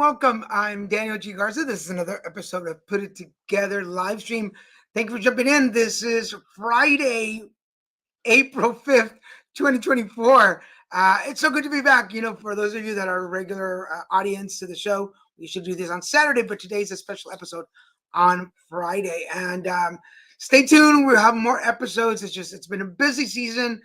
welcome. I'm Daniel G. Garza. This is another episode of Put It Together live stream. Thank you for jumping in. This is Friday, April 5th, 2024. It's so good to be back. For those of you that are regular audience to the show, we should do this on Saturday, but today's a special episode on Friday. And stay tuned. We'll have more episodes. It's been a busy season.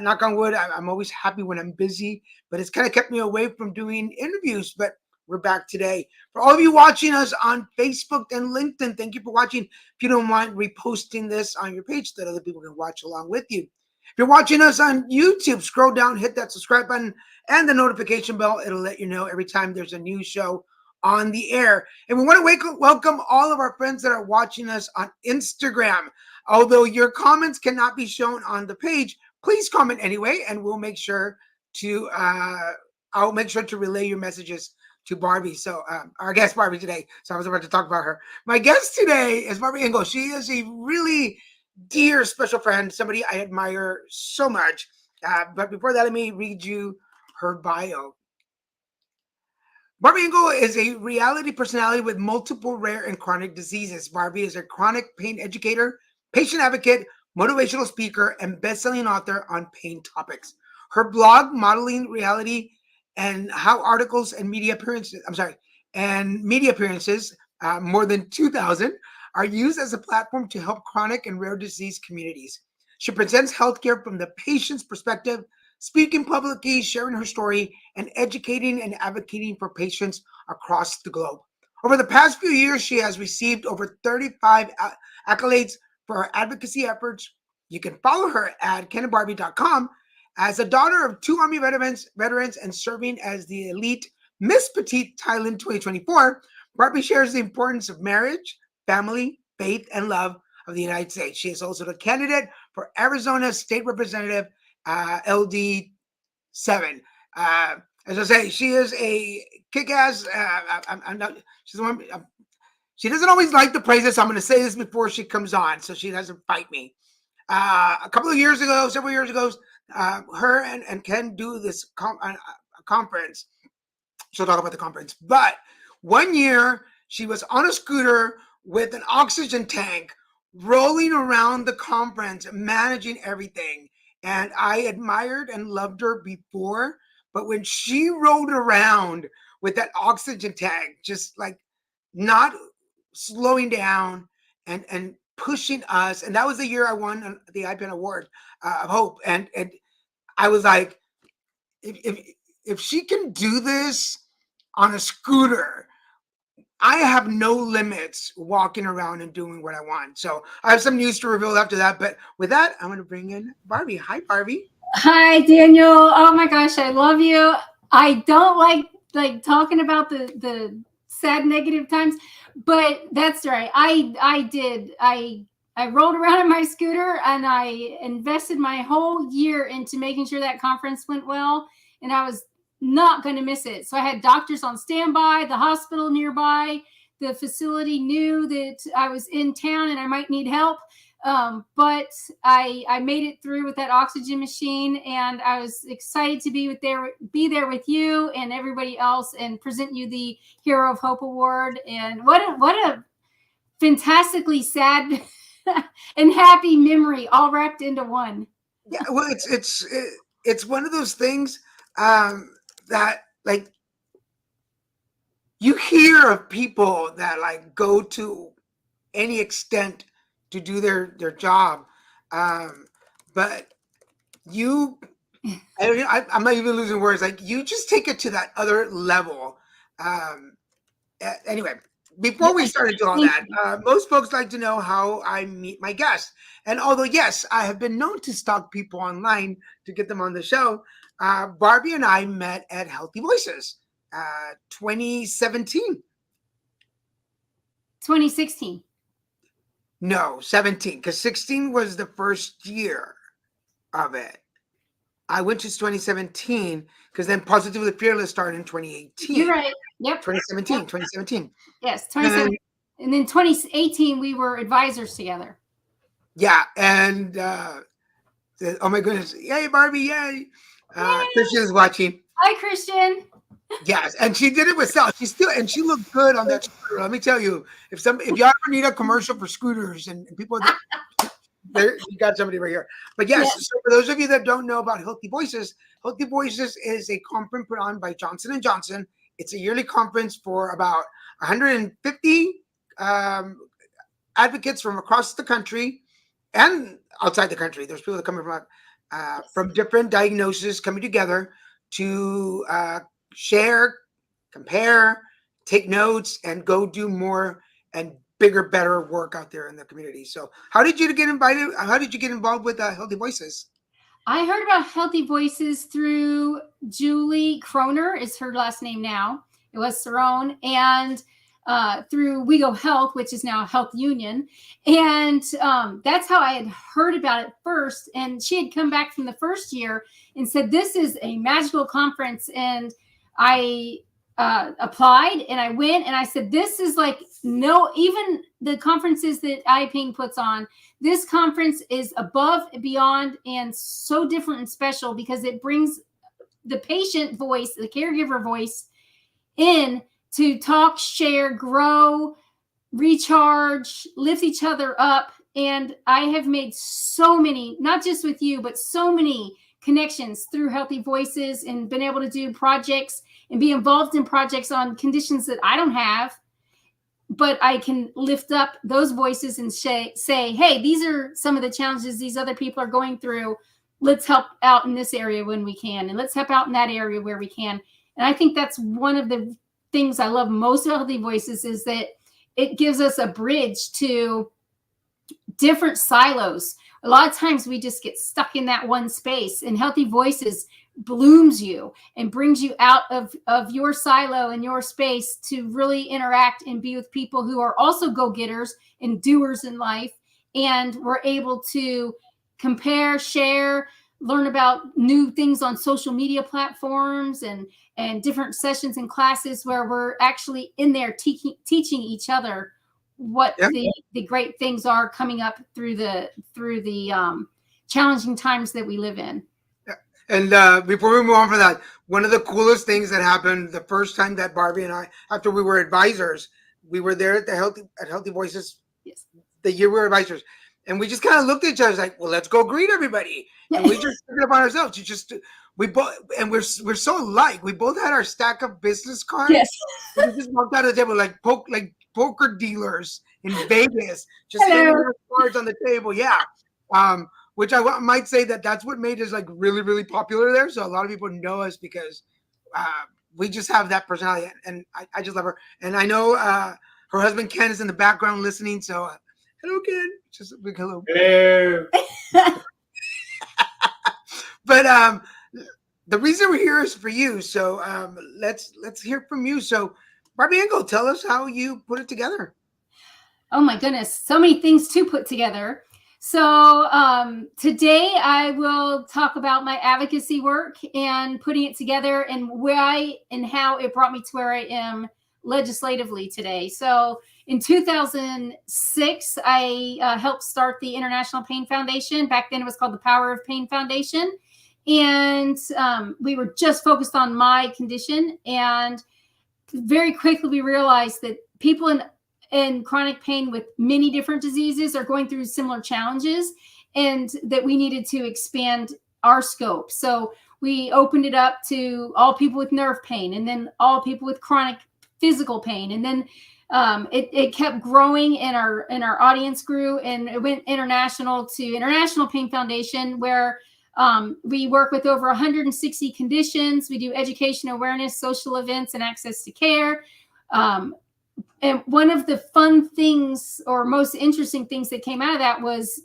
Knock on wood. I'm always happy when I'm busy, but it's kind of kept me away from doing interviews. But we're back today. For all of you watching us on Facebook and LinkedIn, thank you for watching. If you don't mind reposting this on your page so that other people can watch along with you. If you're watching us on YouTube, scroll down, hit that subscribe button and the notification bell. It'll let you know every time there's a new show on the air. And we want to welcome all of our friends that are watching us on Instagram. Although your comments cannot be shown on the page, please comment anyway, and we'll make sure to I'll make sure to relay your messages to Barby. So our guest Barby today. So I was about to talk about her. My guest today is Barby Ingle. She is a really dear special friend, somebody I admire so much. But before that, let me read you her bio. Barby Ingle is a reality personality with multiple rare and chronic diseases. Barby is a chronic pain educator, patient advocate, motivational speaker, and best-selling author on pain topics. Her blog, Modeling Reality, and how articles and media appearances, more than 2,000, are used as a platform to help chronic and rare disease communities. She presents healthcare from the patient's perspective, speaking publicly, sharing her story, and educating and advocating for patients across the globe. Over the past few years, she has received over 35 accolades for her advocacy efforts. You can follow her at kenandbarbie.com. As a daughter of two Army veterans and serving as the elite Miss Petite Thailand 2024, Barby shares the importance of marriage, family, faith, and love of the United States. She is also the candidate for Arizona State Representative LD7. As I say, she is a kick-ass. She doesn't always like the praises. So I'm going to say this before she comes on, so she doesn't fight me. Several years ago, her and Ken do this conference. She'll talk about the conference. But one year, she was on a scooter with an oxygen tank rolling around the conference, managing everything. And I admired and loved her before. But when she rode around with that oxygen tank, just like not slowing down and pushing us. And that was the year I won the IPN Award of Hope. And I was like, if she can do this on a scooter, I have no limits walking around and doing what I want. So I have some news to reveal after that. But with that, I'm going to bring in Barby. Hi, Barby. Hi, Daniel. Oh my gosh, I love you. I don't like talking about the sad negative times, but that's right. I did. I rolled around on my scooter and I invested my whole year into making sure that conference went well, and I was not going to miss it. So I had doctors on standby, the hospital nearby, the facility knew that I was in town and I might need help. But I made it through with that oxygen machine, and I was excited to be there with you and everybody else and present you the Hero of Hope Award. And what a fantastically sad and happy memory all wrapped into one. Yeah, well, it's one of those things that like you hear of people that like go to any extent to do their job, but I'm not even losing words. Like you just take it to that other level. Anyway, before we start into all that, most folks like to know how I meet my guests. And although, yes, I have been known to stalk people online to get them on the show, Barby and I met at Healthy Voices, 2017. 2016. No, 17, because 16 was the first year of it. I went to 2017 because then Positively Fearless started in 2018. You're right. Yep. 2017. Yes, 2017. And then 2018, we were advisors together. Yeah, and oh my goodness. Yay, Barbie, yay. Christian is watching. Hi, Christian. Yes, and she did it with Sal. She looked good on that scooter. Let me tell you, if y'all ever need a commercial for scooters and people that there, you got somebody right here. But yes, Yes. so for those of you that don't know about Healthy Voices is a conference put on by Johnson and Johnson. It's a yearly conference for about 150 um, advocates from across the country and outside the country. There's people that come from different diagnoses coming together to share, compare, take notes, and go do more and bigger, better work out there in the community. So, how did you get invited? How did you get involved with Healthy Voices? I heard about Healthy Voices through Julie Kroner, is her last name now. It was Cerrone, and through We Go Health, which is now Health Union. And that's how I had heard about it first. And she had come back from the first year and said, this is a magical conference. And I applied and I went and I said, this is like even the conferences that iPing puts on, this conference is above and beyond and so different and special because it brings the patient voice, the caregiver voice in to talk, share, grow, recharge, lift each other up. And I have made so many, not just with you, but so many connections through Healthy Voices and been able to do projects and be involved in projects on conditions that I don't have, but I can lift up those voices and say, hey, these are some of the challenges these other people are going through. Let's help out in this area when we can, and let's help out in that area where we can. And I think that's one of the things I love most about Healthy Voices is that it gives us a bridge to different silos. A lot of times we just get stuck in that one space, and Healthy Voices blooms you and brings you out of your silo and your space to really interact and be with people who are also go-getters and doers in life. And we're able to compare, share, learn about new things on social media platforms and different sessions and classes where we're actually in there teaching each other what the great things are coming up through the challenging times that we live in. And before we move on from that, one of the coolest things that happened the first time that Barbie and I, after we were advisors, we were there at Healthy Voices. Yes. The year we were advisors, and we just kind of looked at each other like, well, let's go greet everybody. And we just took it upon ourselves to we both, and we're so alike. We both had our stack of business cards. Yes. We just walked out of the table like poker dealers in Vegas, just handing our cards on the table. Yeah. Which I might say that's what made us like really, really popular there. So a lot of people know us because we just have that personality, and I just love her. And I know her husband Ken is in the background listening. So hello, Ken. Just a big hello. Hello. But the reason we're here is for you. So let's hear from you. So Barby Ingle, tell us how you put it together. Oh my goodness, so many things to put together. So today I will talk about my advocacy work and putting it together and why and how it brought me to where I am legislatively today. So in 2006, I helped start the International Pain Foundation. Back then it was called the Power of Pain Foundation. And we were just focused on my condition. And very quickly we realized that people in chronic pain with many different diseases are going through similar challenges, and that we needed to expand our scope. So we opened it up to all people with nerve pain, and then all people with chronic physical pain. And then it kept growing, and our audience grew, and it went international to International Pain Foundation, where we work with over 160 conditions. We do education, awareness, social events, and access to care. And one of the fun things or most interesting things that came out of that was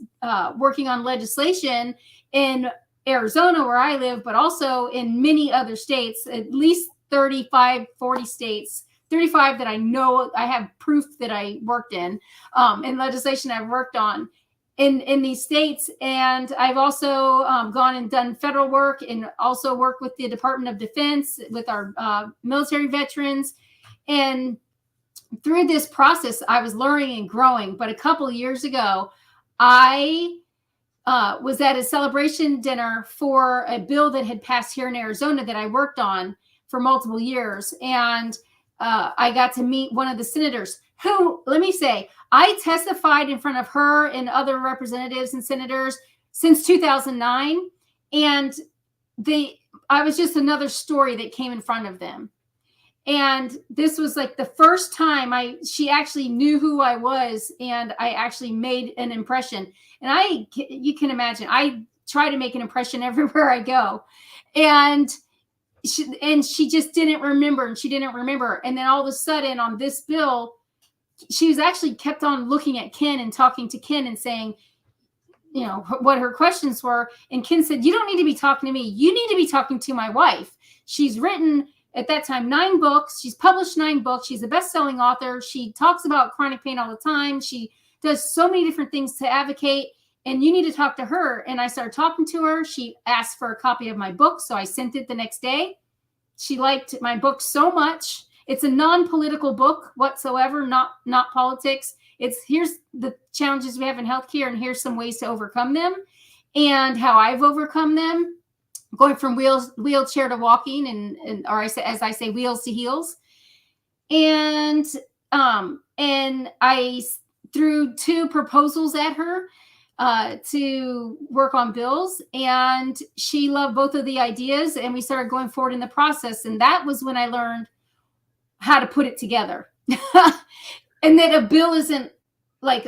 working on legislation in Arizona, where I live, but also in many other states, at least 35, 40 states, 35 that I know I have proof that I worked in legislation I've worked on in these states. And I've also gone and done federal work and also worked with the Department of Defense with our military veterans. And through this process, I was learning and growing. But a couple of years ago, I was at a celebration dinner for a bill that had passed here in Arizona that I worked on for multiple years. And I got to meet one of the senators who, let me say, I testified in front of her and other representatives and senators since 2009. And I was just another story that came in front of them. And this was like the first time she actually knew who I was, and I actually made an impression. And you can imagine, I try to make an impression everywhere I go. And she just didn't remember, and she didn't remember. And then all of a sudden on this bill, she was actually kept on looking at Ken and talking to Ken and saying, you know, what her questions were. And Ken said, you don't need to be talking to me. You need to be talking to my wife. She's written at that time 9 books. She's published 9 books. She's a best-selling author. She talks about chronic pain all the time. She does so many different things to advocate, and you need to talk to her. And I started talking to her. She asked for a copy of my book, so I sent it the next day. She liked my book so much. It's a non-political book whatsoever, not politics. It's here's the challenges we have in healthcare, and here's some ways to overcome them, and how I've overcome them, going from wheelchair to walking, or as I say, wheels to heels. And I threw 2 proposals at her to work on bills, and she loved both of the ideas, and we started going forward in the process. And that was when I learned how to put it together. And that a bill isn't like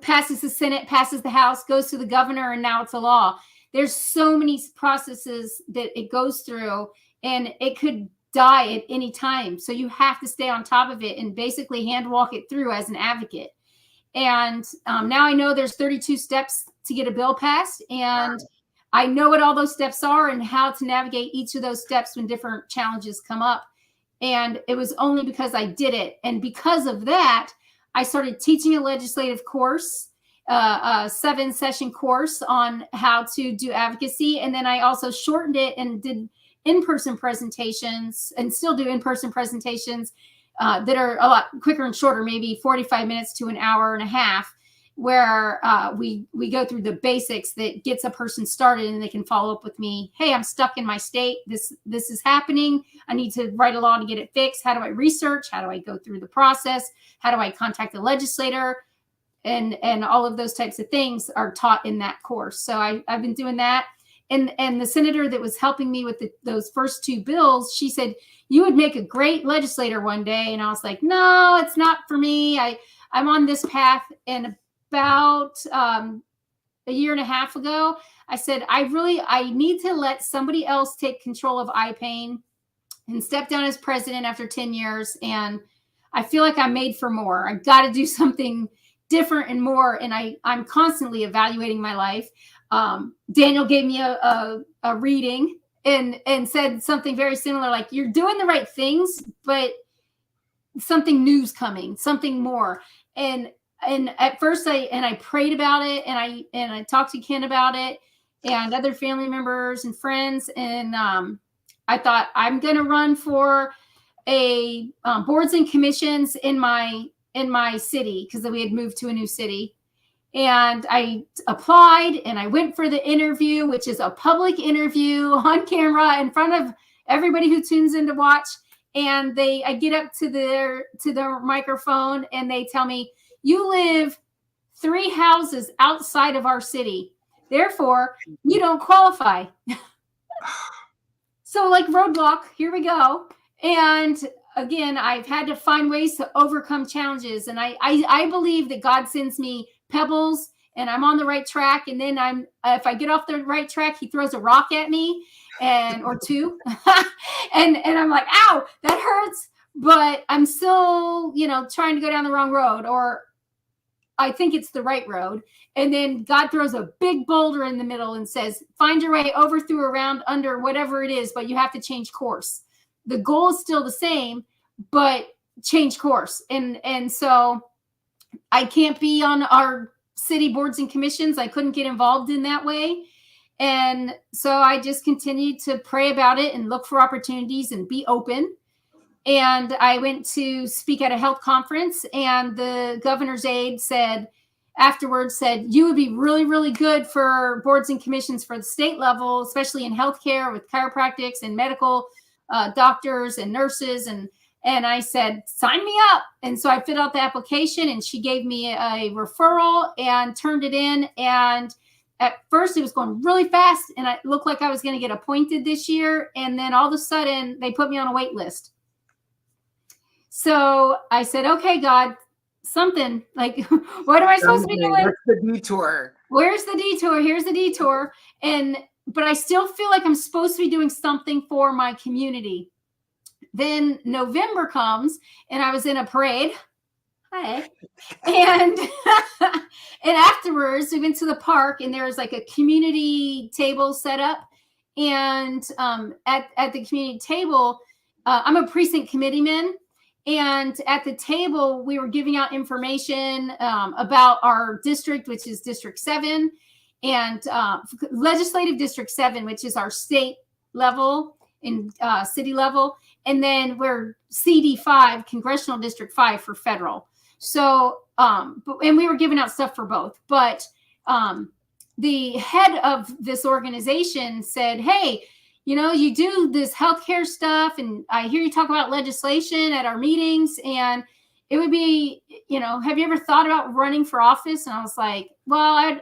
passes the Senate, passes the House, goes to the governor, and now it's a law. There's so many processes that it goes through, and it could die at any time. So you have to stay on top of it and basically hand walk it through as an advocate. And now I know there's 32 steps to get a bill passed, and I know what all those steps are and how to navigate each of those steps when different challenges come up. And it was only because I did it. And because of that, I started teaching a legislative course, a 7-session course on how to do advocacy. And then I also shortened it and did in-person presentations, and still do in-person presentations that are a lot quicker and shorter, maybe 45 minutes to an hour and a half, where we go through the basics that gets a person started, and they can follow up with me. Hey, I'm stuck in my state. This is happening. I need to write a law to get it fixed. How do I research? How do I go through the process? How do I contact the legislator? And all of those types of things are taught in that course. So I've been doing that. And the senator that was helping me with those first 2 bills, she said, you would make a great legislator one day. And I was like, no, it's not for me. I'm on this path. And about a year and a half ago, I said, I need to let somebody else take control of eye pain, and step down as president after 10 years. And I feel like I'm made for more. I got to do something different and more. And I'm constantly evaluating my life. Daniel gave me a reading and said something very similar, like, you're doing the right things, but something new's coming, something more. And at first I prayed about it, and I talked to Ken about it, and other family members and friends. And I thought, I'm going to run for a boards and commissions in my city, because we had moved to a new city. And I applied, and I went for the interview, which is a public interview on camera in front of everybody who tunes in to watch. And I get up to their microphone, and they tell me, you live 3 houses outside of our city, therefore you don't qualify. So, like, roadblock, here we go. And again, I've had to find ways to overcome challenges. And I believe that God sends me pebbles, and I'm on the right track. And then if I get off the right track, he throws a rock at me, or 2. and I'm like, ow, that hurts. But I'm still, trying to go down the wrong road, or I think it's the right road. And then God throws a big boulder in the middle and says, find your way over, through, around, under, whatever it is, but you have to change course. The goal is still the same, but change course. And so I can't be on our city boards and commissions. I couldn't get involved in that way. And so I just continued to pray about it and look for opportunities and be open. And I went to speak at a health conference, and the governor's aide afterwards said, you would be really, really good for boards and commissions for the state level, especially in healthcare with chiropractics and medical doctors and nurses, and I said, sign me up. And so I filled out the application, and she gave me a referral and turned it in. And at first it was going really fast, and it looked like I was going to get appointed this year. And then all of a sudden they put me on a wait list. So I said, okay, God, something like, what am I supposed to be doing? What's the detour? Where's the detour? Here's the detour. But I still feel like I'm supposed to be doing something for my community. Then November comes, and I was in a parade. Hi. And and afterwards we went to the park, and there was like a community table set up. And at the community table, I'm a precinct committeeman. And at the table, we were giving out information about our district, which is District 7, and Legislative District 7, which is our state level and city level. And then we're CD5, Congressional District 5 for federal. So, and we were giving out stuff for both. But the head of this organization said, hey, you know, you do this healthcare stuff, and I hear you talk about legislation at our meetings, and it would be, you know, have you ever thought about running for office? And I was like, well, I've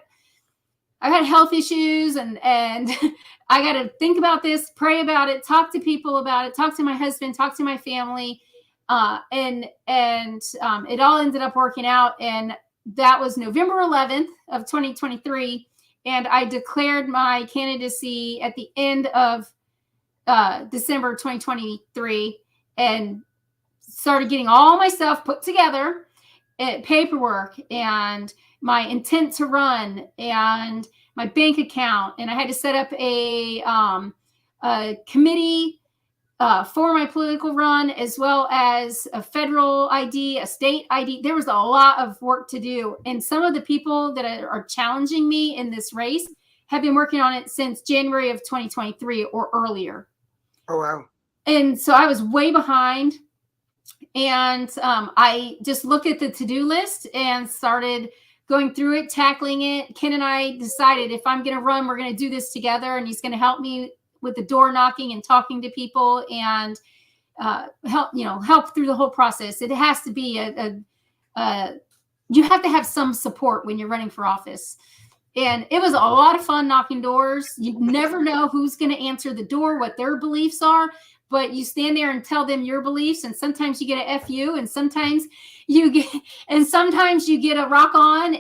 had health issues, and I got to think about this, pray about it, talk to people about it, talk to my husband, talk to my family. And it all ended up working out. And that was November 11th of 2023. And I declared my candidacy at the end of December 2023, and started getting all my stuff put together, paperwork and my intent to run and my bank account. And I had to set up a committee for my political run, as well as a federal ID, a state ID. There was a lot of work to do. And some of the people that are challenging me in this race have been working on it since January of 2023 or earlier. Oh, wow. And so I was way behind. And I just looked at the to-do list and started going through it, tackling it. Ken and I decided, if I'm going to run, we're going to do this together. And he's going to help me with the door knocking and talking to people, and help through the whole process. It has to be you have to have some support when you're running for office. And it was a lot of fun knocking doors. You never know who's going to answer the door, what their beliefs are, but you stand there and tell them your beliefs. And sometimes you get a FU, and sometimes you get a rock on,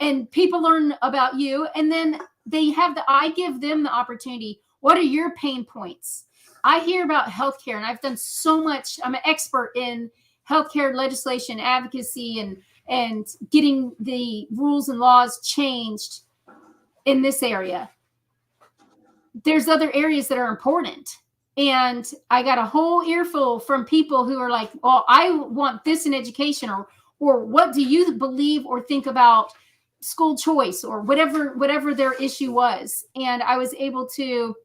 and people learn about you. And then I give them the opportunity. What are your pain points? I hear about healthcare, and I've done so much. I'm an expert in healthcare legislation, advocacy, and getting the rules and laws changed in this area. There's other areas that are important. And I got a whole earful from people who are like, well, I want this in education, or what do you believe or think about school choice, or whatever their issue was. And I was able to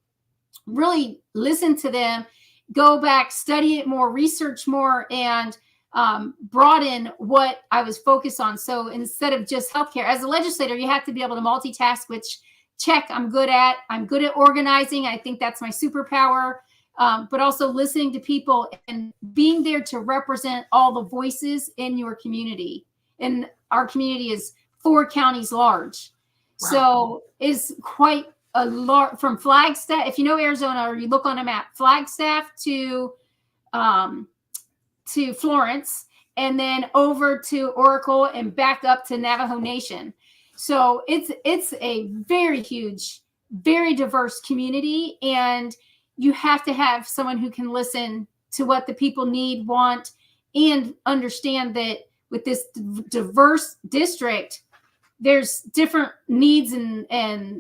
really listen to them, go back, study it more, research more, and broaden what I was focused on. So instead of just healthcare, as a legislator, you have to be able to multitask, which check, I'm good at organizing. I think that's my superpower. But also listening to people and being there to represent all the voices in your community. And our community is 4 counties large. Wow. So it's quite a lot, from Flagstaff, if you know Arizona, or you look on a map, Flagstaff to Florence, and then over to Oracle and back up to Navajo Nation. So it's a very huge, very diverse community, and you have to have someone who can listen to what the people need, want, and understand that with this diverse district, there's different needs and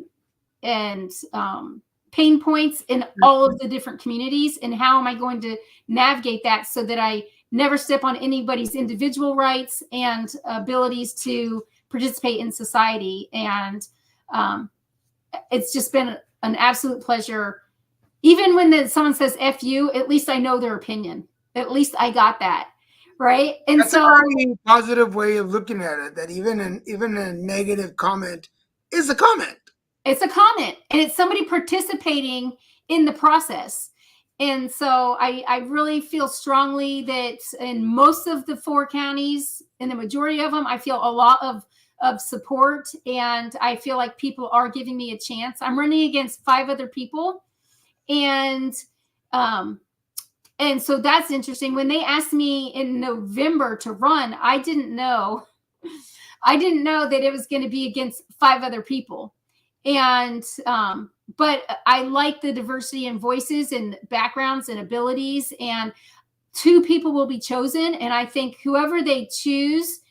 pain points in all of the different communities. And how am I going to navigate that so that I never step on anybody's individual rights and abilities to participate in society? And it's just been an absolute pleasure. Even when someone says F you, at least I know their opinion. At least I got that. Right. And that's a very positive way of looking at it, that even a negative comment is a comment. It's a comment, and it's somebody participating in the process. And so I really feel strongly that in most of the 4 counties, in the majority of them, I feel a lot of support, and I feel like people are giving me a chance. I'm running against 5 other people, and um, and so that's interesting. When they asked me in November to run, I didn't know. I didn't know that it was going to be against 5 other people. And but I like the diversity in voices and backgrounds and abilities, and 2 people will be chosen, and I think whoever they choose,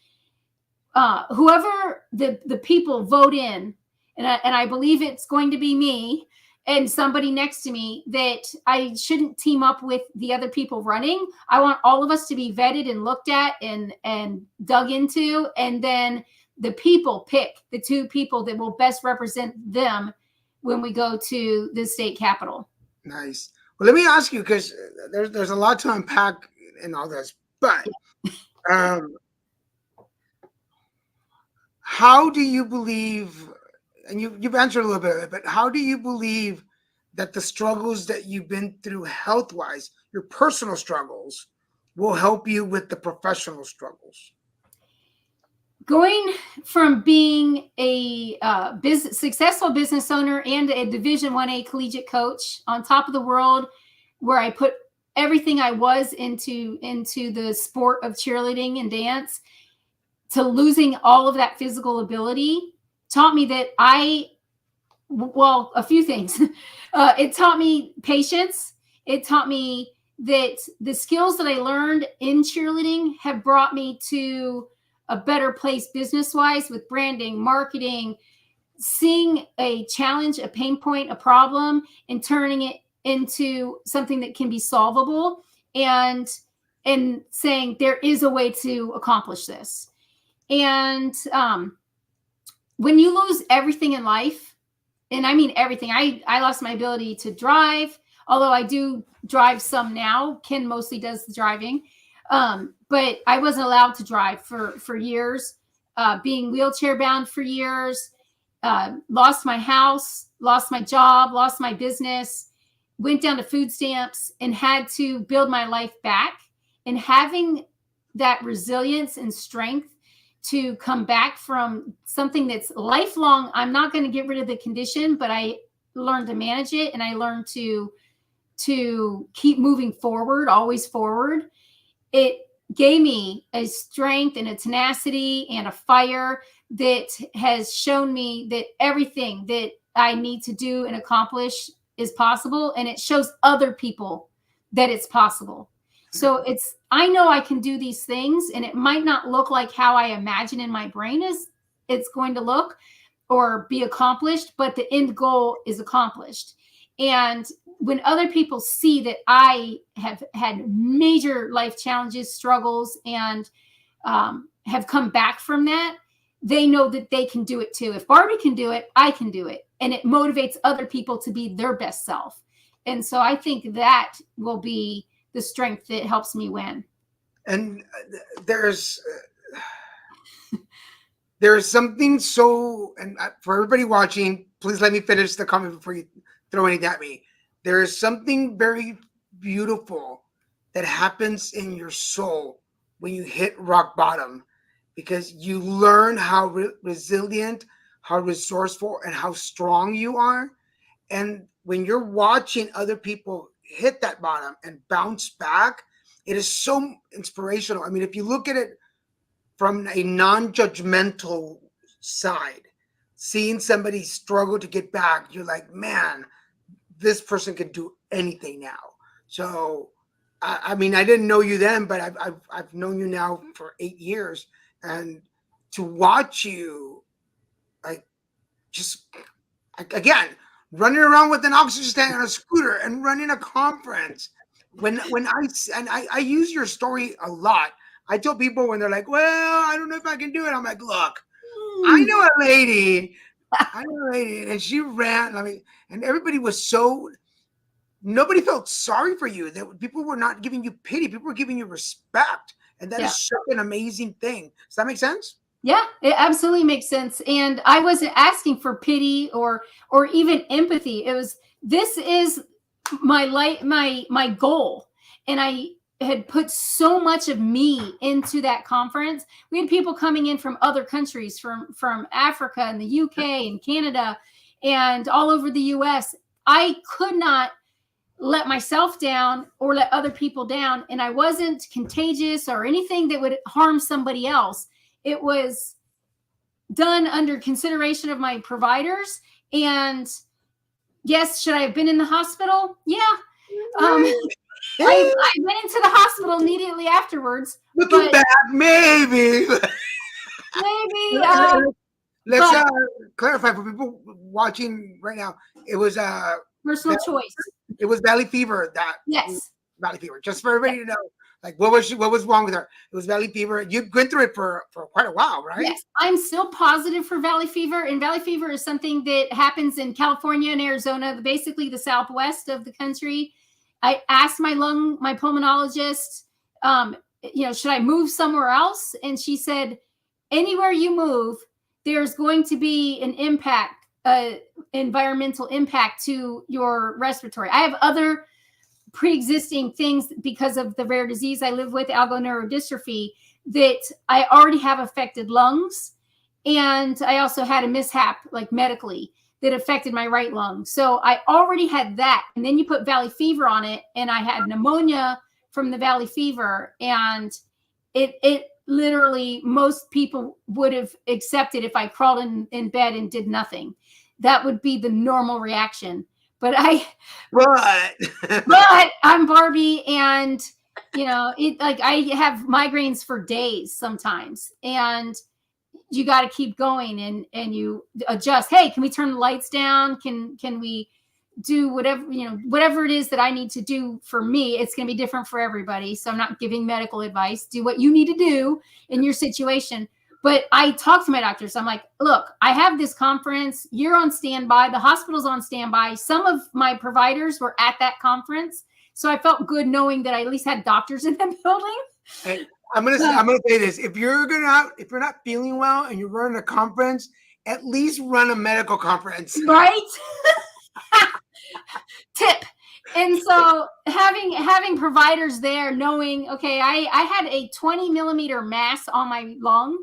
whoever the people vote in, and I believe it's going to be me and somebody next to me, that I shouldn't team up with the other people running. I want all of us to be vetted and looked at and dug into, and then the people pick the 2 people that will best represent them when we go to the state capitol. Nice. Well, let me ask you, because there's a lot to unpack in all this, but um, how do you believe, and you've answered a little bit of it, but how do you believe that the struggles that you've been through health wise, your personal struggles, will help you with the professional struggles? Going from being a successful business owner and a Division 1A collegiate coach on top of the world, where I put everything I was into the sport of cheerleading and dance, to losing all of that physical ability, taught me that a few things. It taught me patience. It taught me that the skills that I learned in cheerleading have brought me to a better place business-wise, with branding, marketing, seeing a challenge, a pain point, a problem, and turning it into something that can be solvable, and saying there is a way to accomplish this. And when you lose everything in life, and I mean everything, I lost my ability to drive, although I do drive some now. Ken mostly does the driving. But I wasn't allowed to drive for years, being wheelchair bound for years, lost my house, lost my job, lost my business, went down to food stamps, and had to build my life back. And having that resilience and strength to come back from something that's lifelong, I'm not going to get rid of the condition, but I learned to manage it, and I learned to keep moving forward, always forward. It gave me a strength and a tenacity and a fire that has shown me that everything that I need to do and accomplish is possible, and it shows other people that it's possible. So I know I can do these things, and it might not look like how I imagine in my brain is it's going to look or be accomplished, but the end goal is accomplished. And when other people see that I have had major life challenges, struggles, and have come back from that, they know that they can do it too. If Barbie can do it, I can do it. And it motivates other people to be their best self. And so I think that will be the strength that helps me win. And there's something so, and for everybody watching, please let me finish the comment before you throw anything at me. There is something very beautiful that happens in your soul when you hit rock bottom, because you learn how resilient, how resourceful, and how strong you are. And when you're watching other people hit that bottom and bounce back, it is so inspirational. I mean, if you look at it from a non-judgmental side, seeing somebody struggle to get back, you're like, man, this person could do anything now. So, I mean, I didn't know you then, but I've known you now for 8 years, and to watch you, like, just again, running around with an oxygen stand on a scooter and running a conference. When I use your story a lot. I tell people when they're like, well, I don't know if I can do it. I'm like, look, I know a lady, and she ran. I mean, and everybody was so, nobody felt sorry for you. That people were not giving you pity. People were giving you respect. And that is such an amazing thing. Does that make sense? Yeah, it absolutely makes sense. And I wasn't asking for pity or even empathy. This is my goal, and I had put so much of me into that conference. We had people coming in from other countries, from Africa and the UK and Canada and all over the US. I could not let myself down or let other people down, and I wasn't contagious or anything that would harm somebody else. It was done under consideration of my providers. And yes, should I have been in the hospital? Yeah. I went into the hospital immediately afterwards. Looking back, maybe. Let's clarify for people watching right now. It was personal choice. It was valley fever. Yes, valley fever. Just for everybody to know, like what was wrong with her? It was valley fever. You went through it for quite a while, right? Yes, I'm still positive for valley fever, and valley fever is something that happens in California and Arizona, basically the southwest of the country. I asked my pulmonologist, should I move somewhere else? And she said, anywhere you move, there's going to be an impact, environmental impact to your respiratory. I have other pre-existing things because of the rare disease I live with, algoneurodystrophy, that I already have affected lungs. And I also had a mishap, like medically, that affected my right lung. So I already had that. And then you put valley fever on it, and I had pneumonia from the valley fever. And it literally, most people would have accepted if I crawled in bed and did nothing. That would be the normal reaction. But I'm Barbie, and I have migraines for days sometimes, and you got to keep going and you adjust. Hey, can we turn the lights down? Can we do whatever it is that I need to do for me? It's going to be different for everybody. So I'm not giving medical advice. Do what you need to do in your situation. But I talked to my doctors. I'm like, look, I have this conference. You're on standby. The hospital's on standby. Some of my providers were at that conference. So I felt good knowing that I at least had doctors in the building. Hey, I'm gonna say this: if you're not feeling well and you're running a conference, at least run a medical conference, right? Tip. And so having providers there, knowing, okay, I had a 20 millimeter mass on my lung.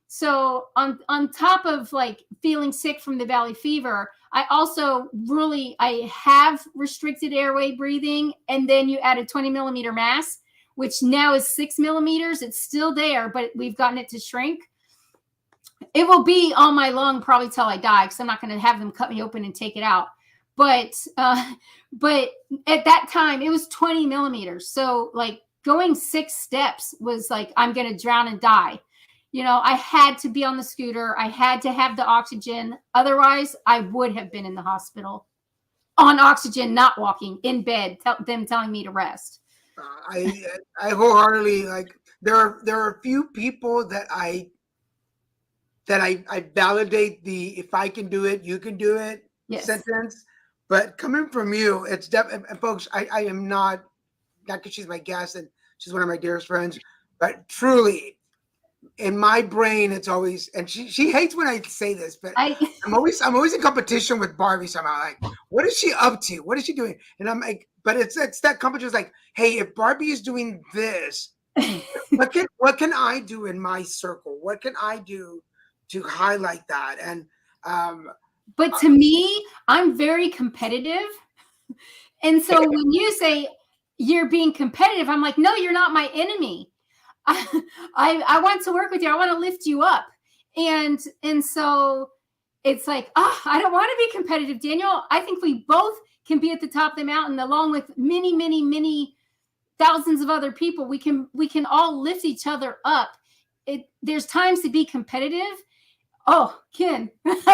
So on top of like feeling sick from the valley fever, I also I have restricted airway breathing. And then you add a 20 millimeter mass, which now is 6 millimeters. It's still there, but we've gotten it to shrink. It will be on my lung probably till I die, because I'm not going to have them cut me open and take it out. But at that time it was 20 millimeters. So like going 6 steps was like, I'm going to drown and die. I had to be on the scooter. I had to have the oxygen. Otherwise, I would have been in the hospital on oxygen, not walking in bed, them telling me to rest. I wholeheartedly, like, there are a few people that I validate the "if I can do it, you can do it" sentence. But coming from you, it's definitely, and folks, I am not because she's my guest and she's one of my dearest friends, but truly, in my brain, it's always, and she hates when I say this, but I'm always in competition with Barbie somehow. Like, what is she up to? What is she doing? And I'm like, but it's that competition is like, hey, if Barbie is doing this, what can I do in my circle? What can I do to highlight that? And but to me, I'm very competitive. And so when you say you're being competitive, I'm like, no, you're not my enemy. I want to work with you. I want to lift you up. And so it's like, I don't want to be competitive, Daniel. I think we both can be at the top of the mountain, along with many, many, many thousands of other people. We can all lift each other up. There's times to be competitive. Oh, Ken. There's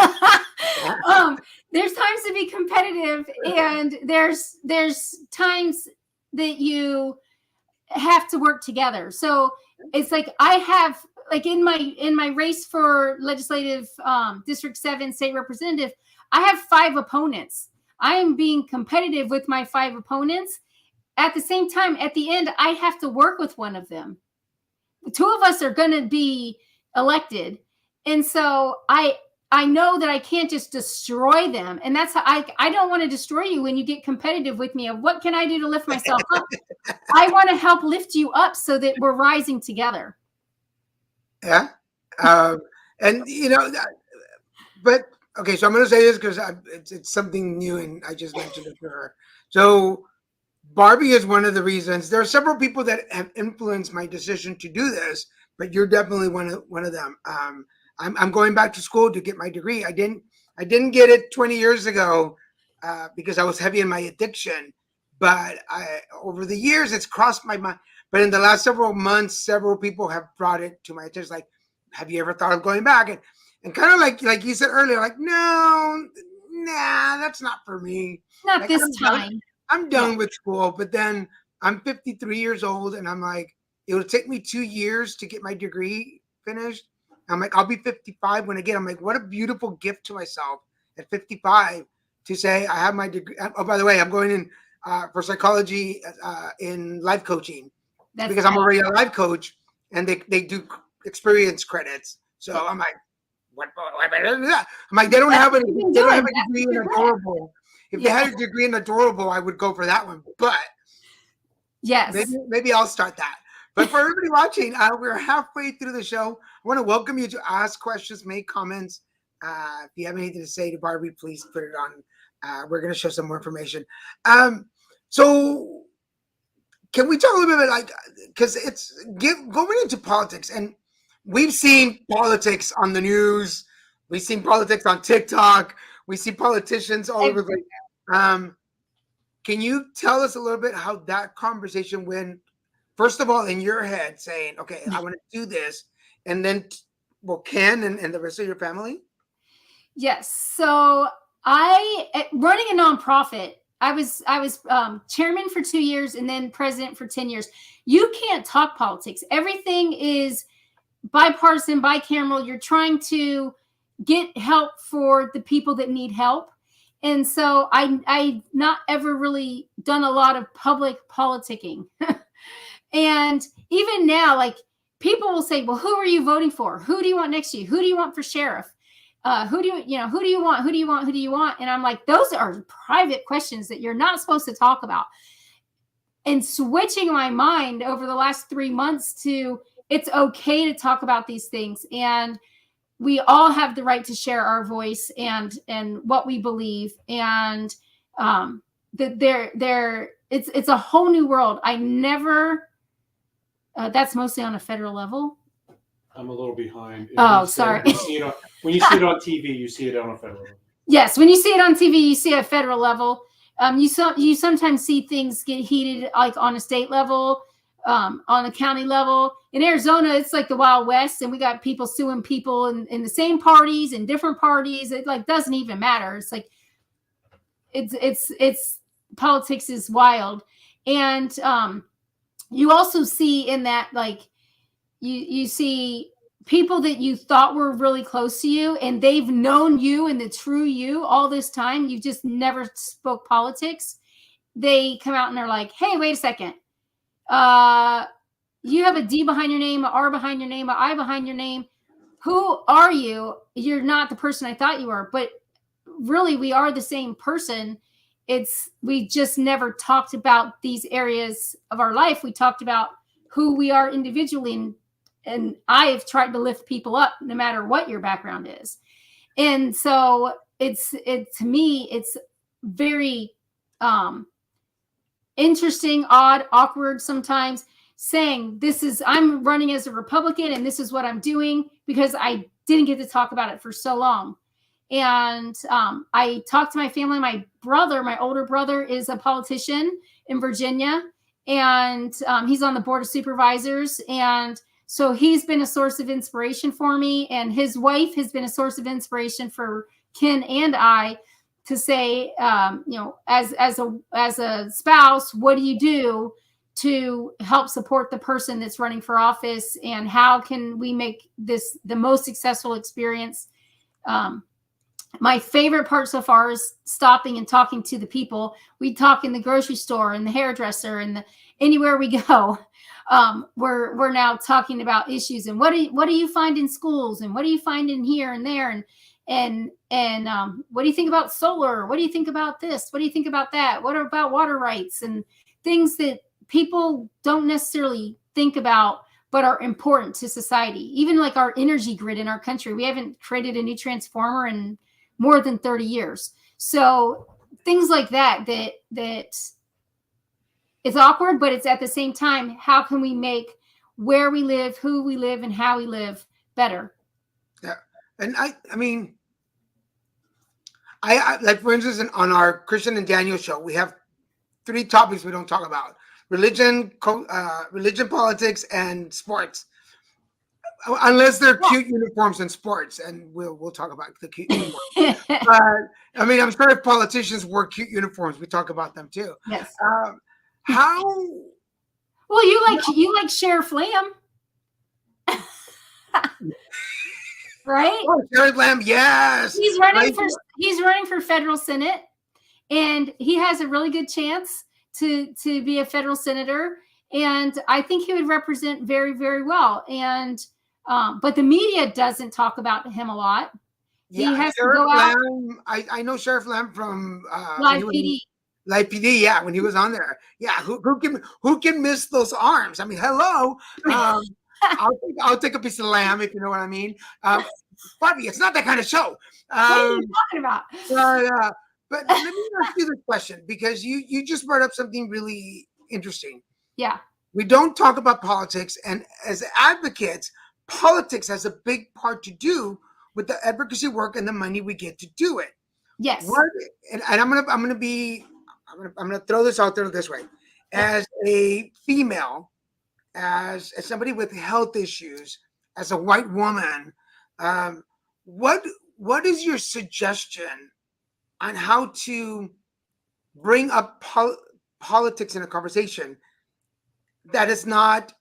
times to be competitive, and there's times that you have to work together. So it's like, I have, like, in my race for legislative District 7 state representative, I have 5 opponents. I am being competitive with my 5 opponents. At the same time, at the end, I have to work with one of them. 2 of us are going to be elected. And so I I know that I can't just destroy them. And that's how I don't want to destroy you when you get competitive with me of what can I do to lift myself up? I want to help lift you up so that we're rising together. Yeah. And but okay, so I'm going to say this because it's something new, and I just mentioned it to her. So Barbie is one of the reasons. There are several people that have influenced my decision to do this, but you're definitely one of them. I'm going back to school to get my degree. I didn't get it 20 years ago because I was heavy in my addiction, but over the years it's crossed my mind. But in the last several months, several people have brought it to my attention. Like, have you ever thought of going back? And kind of like you said earlier, like, no, nah, that's not for me. Not Like, this time. I'm Yeah. done with school, but then I'm 53 years old, and I'm like, it would take me 2 years to get my degree finished. I'm like, I'll be 55 when I get. I'm like, what a beautiful gift to myself at 55 to say I have my degree. Oh, by the way, I'm going in for psychology in life coaching That's because I'm already a life coach, and they do experience credits. So Yeah. I'm like, what? I'm like, they don't have a degree in adorable. If they had a degree in adorable, I would go for that one. But Yes. maybe I'll start that. But for everybody watching, we're halfway through the show. I want to welcome you to ask questions, make comments. If you have anything to say to Barbie, please put it on. We're going to show some more information. So can we talk a little bit like, because it's going into politics, and we've seen politics on the news, we've seen politics on TikTok, we see politicians all over the place. Can you tell us a little bit how that conversation went? First of all, in your head, saying, "Okay, I want to do this," and then, well, Ken and the rest of your family. Yes. So running a nonprofit. I was chairman for 2 years and then president for 10 years. You can't talk politics. Everything is bipartisan, bicameral. You're trying to get help for the people that need help. And so I've not ever really done a lot of public politicking. And even now, like, people will say, well, who are you voting for? Who do you want next to you? Who do you want for sheriff? Who do you want? Who do you want? Who do you want? And I'm like, those are private questions that you're not supposed to talk about. And switching my mind over the last 3 months to it's okay to talk about these things. And we all have the right to share our voice and what we believe. And that it's a whole new world. I never, that's mostly on a federal level. I'm a little behind. Sorry. When you see it on TV, you see it on a federal level. Yes, when you see it on TV, you see it at federal level. You sometimes see things get heated, like on a state level, on a county level. In Arizona, it's like the Wild West, and we got people suing people in the same parties and different parties. It like doesn't even matter. It's like it's politics is wild, and you also see in that, like, you see people that you thought were really close to you, and they've known you and the true you all this time. You just never spoke politics. They come out and they're like, hey, wait a second. You have a D behind your name, an R behind your name, an I behind your name. Who are you? You're not the person I thought you were. But really, we are the same person. We just never talked about these areas of our life. We talked about who we are individually, and I have tried to lift people up no matter what your background is. And so to me, it's very interesting, odd, awkward sometimes, saying I'm running as a Republican and this is what I'm doing, because I didn't get to talk about it for so long. And I talked to my family. My older brother is a politician in Virginia, and he's on the board of supervisors. And so he's been a source of inspiration for me. And his wife has been a source of inspiration for Ken and I to say, as a spouse, what do you do to help support the person that's running for office? And how can we make this the most successful experience? My favorite part so far is stopping and talking to the people. We talk in the grocery store and the hairdresser and anywhere we go. We're now talking about issues and what do you find in schools and what do you find in here and there, and what do you think about solar? What do you think about this? What do you think about that? What about water rights and things that people don't necessarily think about but are important to society? Even like our energy grid in our country, we haven't created a new transformer in more than 30 years. So things like that it's awkward, but it's at the same time, how can we make where we live, who we live, and how we live better? Yeah. And I mean, I like, for instance, on our Christian and Daniel show, we have 3 topics we don't talk about: religion, religion, politics, and sports. Unless they're cute uniforms and sports, and we'll talk about the cute uniforms. I mean, I'm sure if politicians wore cute uniforms, we talk about them too. Yes. How? Well, you like Sheriff Lamb, right? Oh, Sheriff Lamb, yes. He's running for federal Senate, and he has a really good chance to be a federal senator. And I think he would represent very, very well. And but the media doesn't talk about him a lot. Yeah, he has Sheriff to go out. Lamb. I know Sheriff Lamb from Live PD. Live PD, yeah, when he was on there. Yeah, who can miss those arms? I mean, hello. I'll take a piece of lamb, if you know what I mean. Bobby, it's not that kind of show. What are you talking about? But let me ask you this question, because you just brought up something really interesting. Yeah. We don't talk about politics, and as advocates, politics has a big part to do with the advocacy work and the money we get to do it. Yes. And I'm gonna throw this out there this way: as a female, as somebody with health issues, as a white woman, what is your suggestion on how to bring up politics in a conversation that is not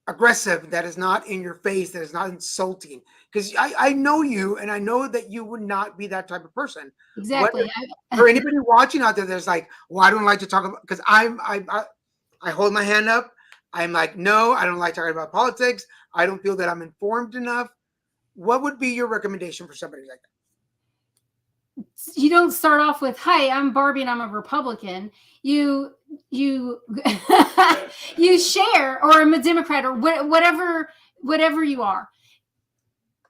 aggressive, that is not in your face, that is not insulting? Because I know you, and I know that you would not be that type of person. Exactly. For anybody watching out there that's like, well, I don't like to talk about, because I hold my hand up. I'm like, no, I don't like talking about politics. I don't feel that I'm informed enough. What would be your recommendation for somebody like that? You don't start off with, hi, I'm Barbie and I'm a Republican. You you share, or I'm a Democrat, or whatever you are.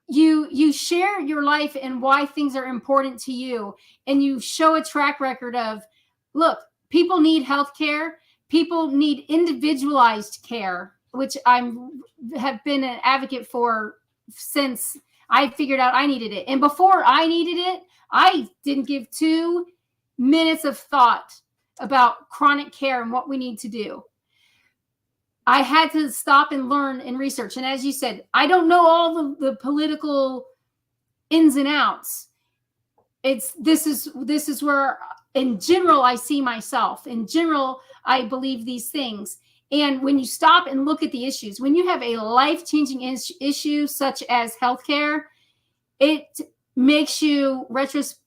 You share your life and why things are important to you, and you show a track record of, look, people need health care. People need individualized care, which have been an advocate for since I figured out I needed it. And before I needed it, I didn't give 2 minutes of thought about chronic care and what we need to do. I had to stop and learn and research. And as you said, I don't know all the political ins and outs. This is where, in general, I see myself. In general, I believe these things. And when you stop and look at the issues, when you have a life-changing issue such as healthcare, it makes you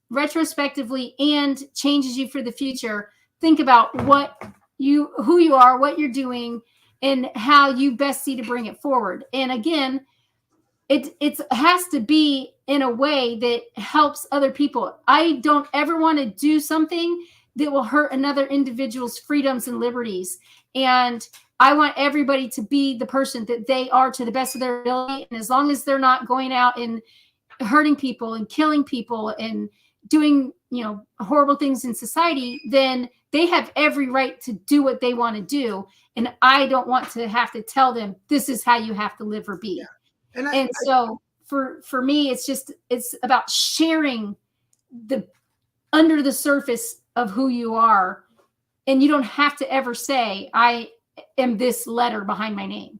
retrospectively and changes you for the future. Think about who you are, what you're doing, and how you best see to bring it forward. And again, it has to be in a way that helps other people. I don't ever want to do something that will hurt another individual's freedoms and liberties. And I want everybody to be the person that they are to the best of their ability. And as long as they're not going out and hurting people and killing people and doing, horrible things in society, then they have every right to do what they want to do. And I don't want to have to tell them, this is how you have to live or be. Yeah. So for me, it's about sharing the under the surface of who you are. And you don't have to ever say, I am this letter behind my name.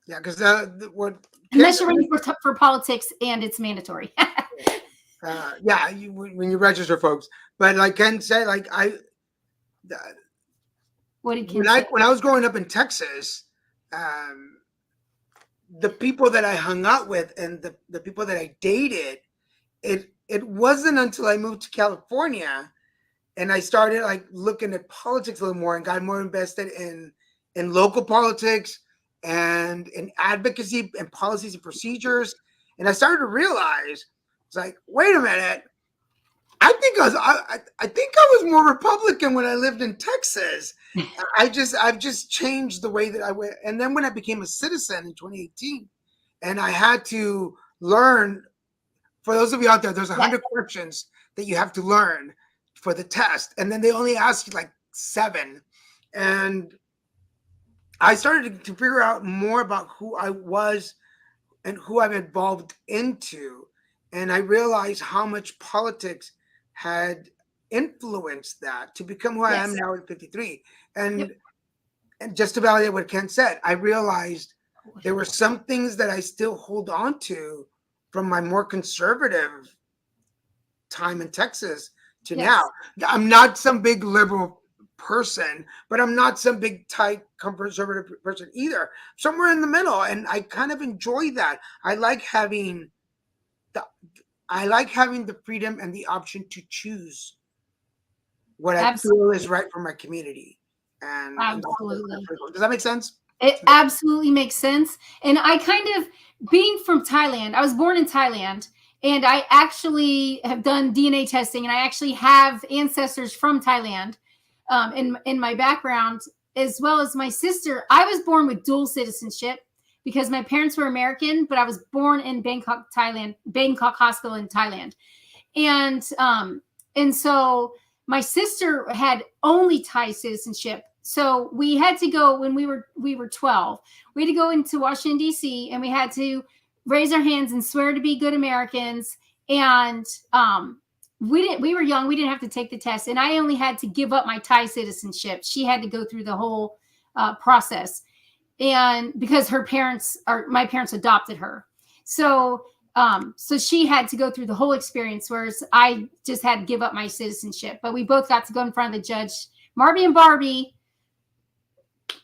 Yeah, because unless you're running for politics and it's mandatory. When you register, folks. But like Ken said, what did Ken say? When I was growing up in Texas, the people that I hung out with and the people that I dated, it wasn't until I moved to California and I started looking at politics a little more and got more invested in local politics and in advocacy and policies and procedures. And I started to realize It's like, wait a minute. I think I think I was more Republican when I lived in Texas. I've just changed the way that I went. And then when I became a citizen in 2018, and I had to learn. For those of you out there, there's Yes. 100 questions that you have to learn for the test, and then they only ask you like 7. And I started to figure out more about who I was and who I've evolved into. And I realized how much politics had influenced that to become who I am Yes. now at 53. Yep. And just to validate what Ken said, I realized there were some things that I still hold on to from my more conservative time in Texas to Yes. now. I'm not some big liberal person, but I'm not some big tight conservative person either. Somewhere in the middle, and I kind of enjoy that. I like having the freedom and the option to choose what I feel is right for my community. And Absolutely. Does that make sense? It absolutely makes sense. And I kind of, being from Thailand, I was born in Thailand, and I actually have done DNA testing, and I actually have ancestors from Thailand in my background, as well as my sister. I was born with dual citizenship because my parents were American, but I was born in Bangkok, Thailand, Bangkok Hospital in Thailand. And so my sister had only Thai citizenship. So we had to go when we were 12. We had to go into Washington, D.C., and we had to raise our hands and swear to be good Americans. And we were young. We didn't have to take the test. And I only had to give up my Thai citizenship. She had to go through the whole process. And because my parents adopted her. So she had to go through the whole experience, whereas I just had to give up my citizenship. But we both got to go in front of the judge. Marby and Barbie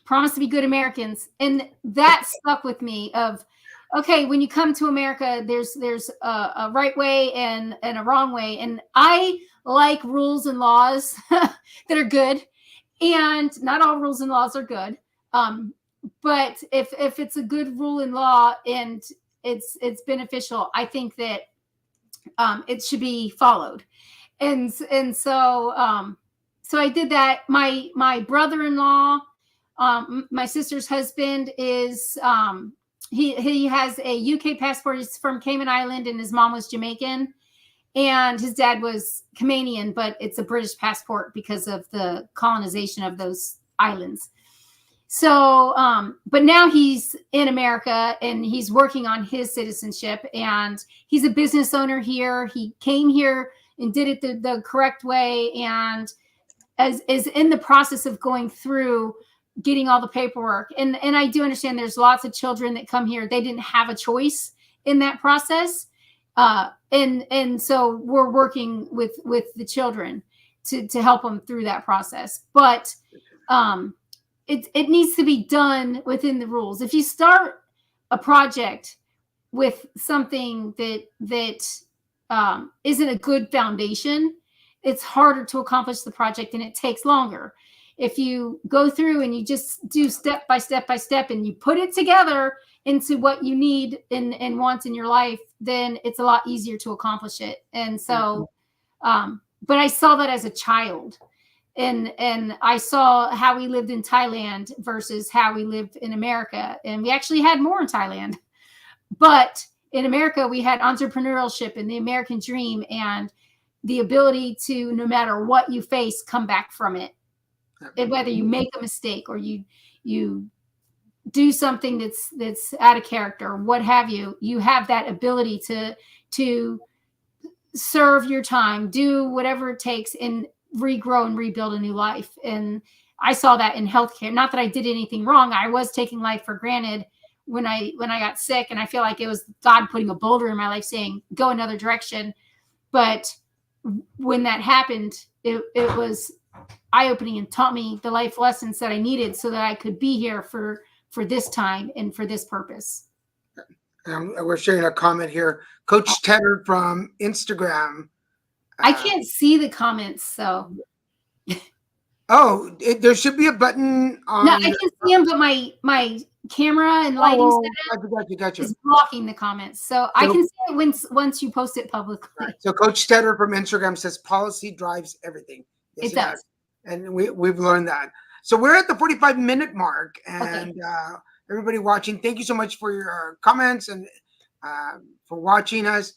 promised to be good Americans. And that stuck with me of, okay, when you come to America, there's a right way and a wrong way. And I like rules and laws that are good. And not all rules and laws are good. But if it's a good rule and law and it's beneficial, I think that it should be followed. And so I did that. My brother-in-law, my sister's husband, is he has a UK passport. He's from Cayman Island, and his mom was Jamaican, and his dad was Canadian, but it's a British passport because of the colonization of those islands. So, but now he's in America and he's working on his citizenship, and he's a business owner here. He came here and did it the correct way, and is in the process of going through getting all the paperwork. And I do understand there's lots of children that come here. They didn't have a choice in that process. And so we're working with the children to help them through that process. But, it needs to be done within the rules. If you start a project with something that isn't a good foundation, it's harder to accomplish the project and it takes longer. If you go through and you just do step by step by step and you put it together into what you need and want in your life, then it's a lot easier to accomplish it. And so, but I saw that as a child. And I saw how we lived in Thailand versus how we lived in America. And we actually had more in Thailand. But in America, we had entrepreneurship and the American dream and the ability to, no matter what you face, come back from it. And whether you make a mistake or you do something that's out of character, or what have you, you have that ability to serve your time, do whatever it takes, and regrow and rebuild a new life. And I saw that in healthcare. Not that I did anything wrong. I was taking life for granted when I got sick, and I feel like it was God putting a boulder in my life saying, go another direction. But when that happened, it was eye-opening and taught me the life lessons that I needed so that I could be here for this time and for this purpose. We're sharing a comment here. Coach Tedder from Instagram. I can't see the comments, so. There should be a button on. No, I can see them, but my camera and lighting Oh, setup gotcha. is blocking the comments. So I can see it once you post it publicly. Right. So Coach Stetter from Instagram says policy drives everything. Yes, It does. And we've learned that. So we're at the 45-minute mark, and Okay. Everybody watching, thank you so much for your comments and for watching us.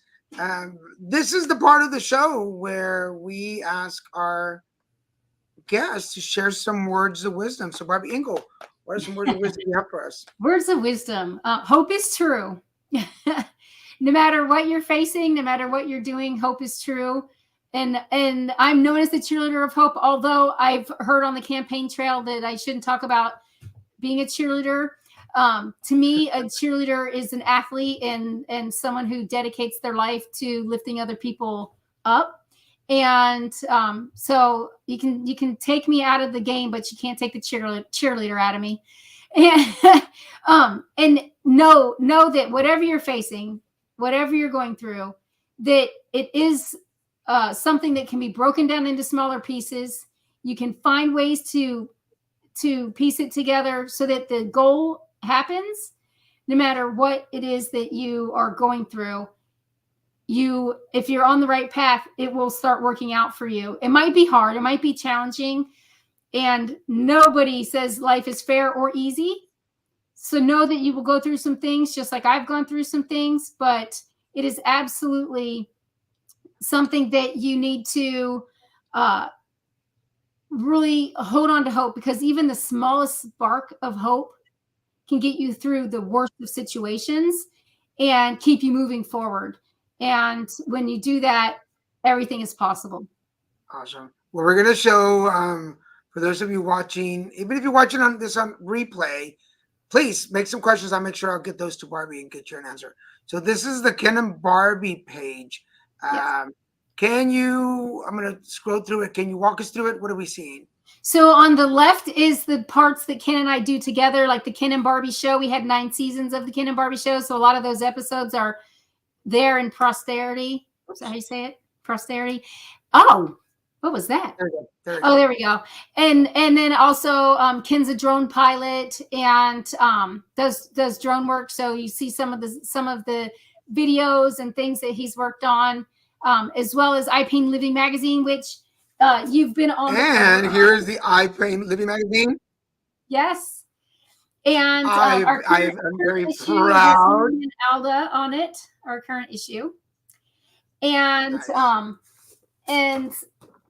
This is the part of the show where we ask our guests to share some words of wisdom. So Barby Ingle, what are some words of wisdom you have for us? Words of wisdom. Hope is true. No matter what you're facing, no matter what you're doing, hope is true. And I'm known as the cheerleader of hope, although I've heard on the campaign trail that I shouldn't talk about being a cheerleader. To me, a cheerleader is an athlete and someone who dedicates their life to lifting other people up. And so you can take me out of the game, but you can't take the cheerleader out of me. And know that whatever you're facing, whatever you're going through, that it is something that can be broken down into smaller pieces. You can find ways to piece it together so that the goal happens, no matter what it is that you are going through. If you're on the right path, it will start working out for you. It might be hard, it might be challenging, and nobody says life is fair or easy. So know that you will go through some things, just like I've gone through some things, but it is absolutely something that you need to really hold on to hope, because even the smallest spark of hope can get you through the worst of situations and keep you moving forward. And when you do that, everything is possible. Awesome. Well, we're going to show, for those of you watching, even if you're watching on replay, please make some questions. I'll make sure I'll get those to Barbie and get you an answer. So this is the Ken and Barbie page. Yes. I'm going to scroll through it. Can you walk us through it? What are we seeing? So on the left is the parts that Ken and I do together, like the Ken and Barbie show. We had 9 seasons of the Ken and Barbie show. So a lot of those episodes are there in posterity. Is that how you say it? Posterity. Oh, what was that? There we go. There we go. And then also Ken's a drone pilot and does drone work. So you see some of the videos and things that he's worked on, as well as iPaint Living magazine, which you've been on. And here is the iPaint Living magazine. Yes. And I'm very proud. Alda on it, our current issue. And nice. And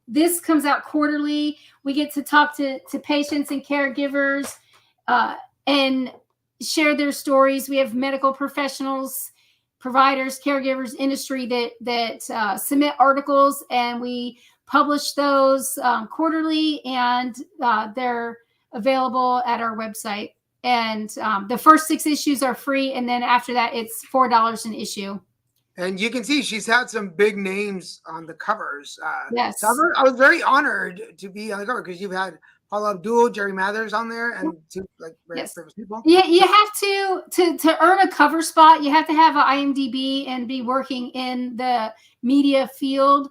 this comes out quarterly. We get to talk to patients and caregivers and share their stories. We have medical professionals, providers, caregivers, industry that submit articles, and we publish those quarterly, and they're available at our website. And the first 6 issues are free, and then after that, it's $4 an issue. And you can see she's had some big names on the covers. Yes. So I was very honored to be on the cover because you've had Paula Abdul, Jerry Mathers on there, and two very famous people. Yeah, you have to earn a cover spot. You have to have an IMDb and be working in the media field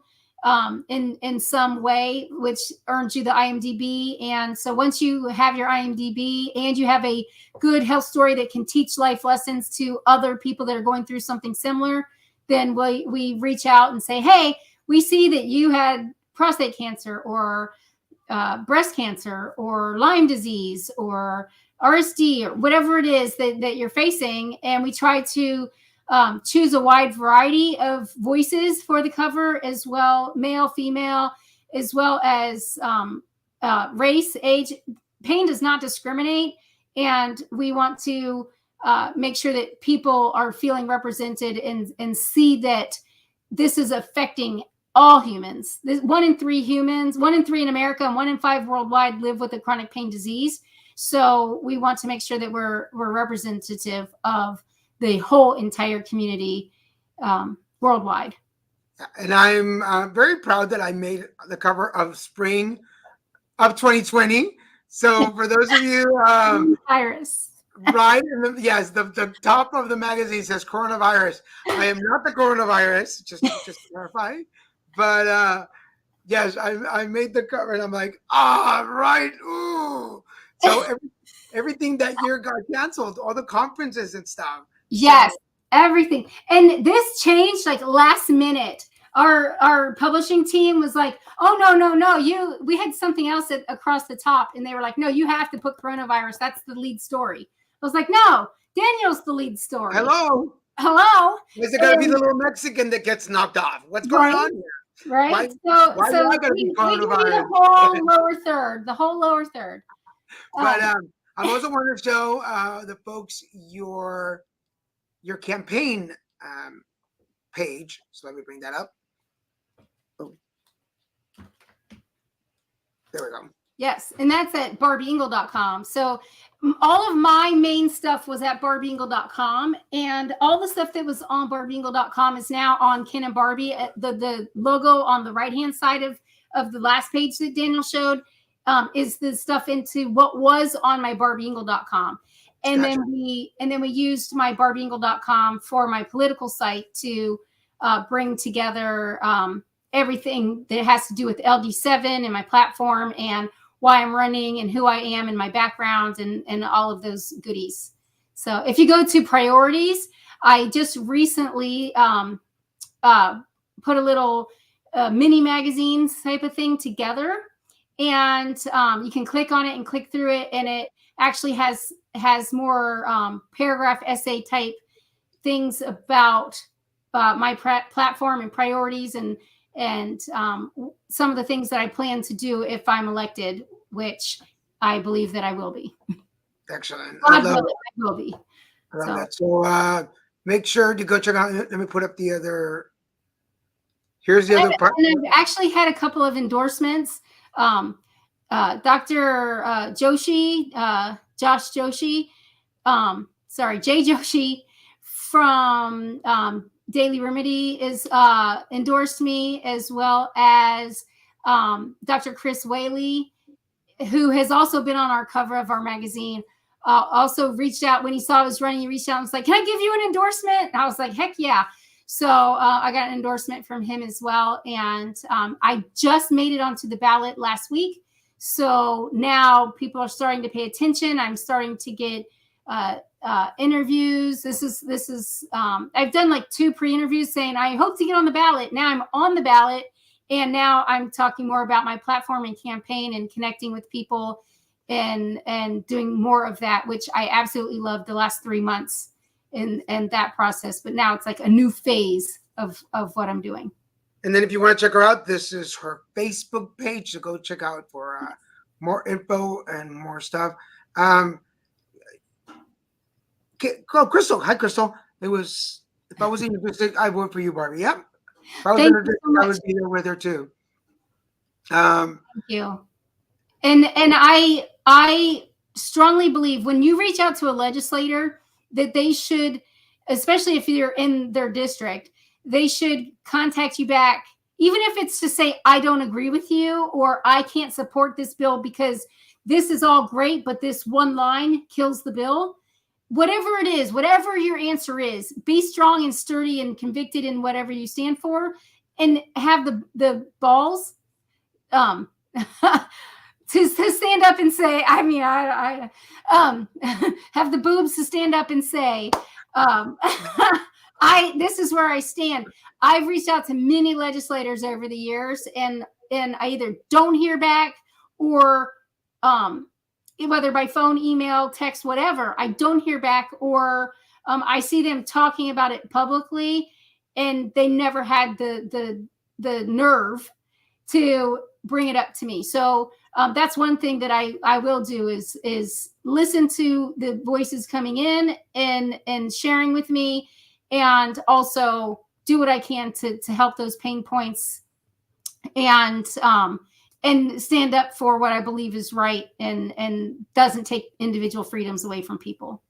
in some way, which earns you the IMDb. And so once you have your IMDb and you have a good health story that can teach life lessons to other people that are going through something similar, then we reach out and say, hey, we see that you had prostate cancer or breast cancer or Lyme disease or RSD or whatever it is that you're facing. And we try to choose a wide variety of voices for the cover as well, male, female, as well as race, age. Pain does not discriminate. And we want to make sure that people are feeling represented and see that this is affecting all humans. 1 in 3 humans, 1 in 3 in America, and 1 in 5 worldwide live with a chronic pain disease. So we want to make sure that we're representative of the whole entire community worldwide. And I'm very proud that I made the cover of Spring of 2020. So for those of you, Iris. right? Yes, the top of the magazine says coronavirus. I am not the coronavirus, just to clarify. But yes, I made the cover, and I'm like, right, ooh. So everything that year got canceled, all the conferences and stuff. Yes, everything. And this changed like last minute. Our publishing team was like, oh no, we had something else across the top, and they were like, no, you have to put coronavirus. That's the lead story. I was like, no, Daniel's the lead story. Hello. Is it gonna be the little Mexican that gets knocked off? What's going on here? Right. Why so I gotta be coronavirus? The whole lower third. But I also want to show the folks your campaign page. So let me bring that up. Oh. There we go. Yes, and that's at barbyingle.com. So all of my main stuff was at barbyingle.com, and all the stuff that was on barbyingle.com is now on Ken and Barbie. The logo on the right-hand side of the last page that Daniel showed is the stuff into what was on my barbyingle.com. And Gotcha. then we used my barbyingle.com for my political site to bring together everything that has to do with LD7 and my platform and why I'm running and who I am and my background and all of those goodies. So if you go to priorities, I just recently put a little mini magazines type of thing together, and you can click on it and click through it, and it actually has more paragraph essay type things about my platform and priorities and some of the things that I plan to do if I'm elected, which I believe that I will be. Excellent. I will be. I love that. So make sure to go check out. Let me put up the other. Here's the other part. And I've actually had a couple of endorsements. Dr. Joshi, Josh Joshi, Jay Joshi from Daily Remedy is endorsed me, as well as Dr. Chris Whaley, who has also been on our cover of our magazine. Also reached out when he saw I was running. He reached out and was like, "Can I give you an endorsement?" And I was like, "Heck yeah!" So I got an endorsement from him as well, and I just made it onto the ballot last week. So now people are starting to pay attention. I'm starting to get interviews. This is I've done like 2 pre-interviews saying I hope to get on the ballot. Now I'm on the ballot, and now I'm talking more about my platform and campaign and connecting with people and doing more of that, which I absolutely loved the last 3 months in that process. But now it's like a new phase of what I'm doing. And then if you want to check her out, this is her Facebook page. So go check out for more info and more stuff. Crystal. Hi, Crystal. If I was in your district, I'd vote for you, Barbie. Yep. If I was in her district, I would be there with her too. Thank you. And I strongly believe when you reach out to a legislator that they should, especially if you're in their district, they should contact you back, even if it's to say, I don't agree with you, or I can't support this bill because this is all great, but this one line kills the bill. Whatever it is, whatever your answer is, be strong and sturdy and convicted in whatever you stand for, and have the balls to stand up and say, I have the boobs to stand up and say, this is where I stand. I've reached out to many legislators over the years, and I either don't hear back, or whether by phone, email, text, whatever, I don't hear back, or I see them talking about it publicly, and they never had the nerve to bring it up to me. So that's one thing that I will do is listen to the voices coming in and sharing with me, and also do what I can to help those pain points and stand up for what I believe is right and doesn't take individual freedoms away from people.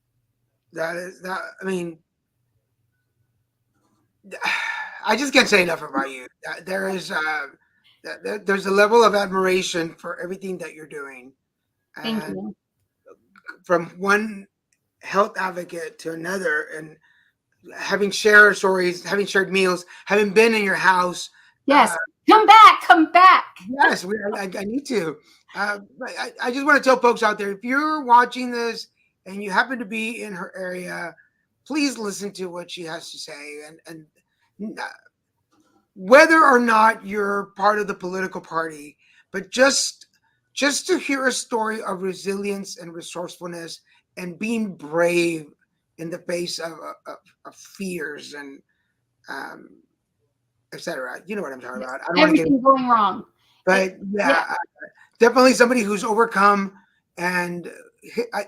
I mean, I just can't say enough about you. There's a level of admiration for everything that you're doing. Thank you. From one health advocate to another, and having shared stories, having shared meals, having been in your house. Yes. Come back. Yes, I need to. But I just want to tell folks out there, if you're watching this and you happen to be in her area, please listen to what she has to say. And whether or not you're part of the political party, but just to hear a story of resilience and resourcefulness and being brave in the face of fears and um, etc. You know what I'm talking Yes. about. I don't want to get, Everything going wrong. but Yeah. yeah, definitely somebody who's overcome. And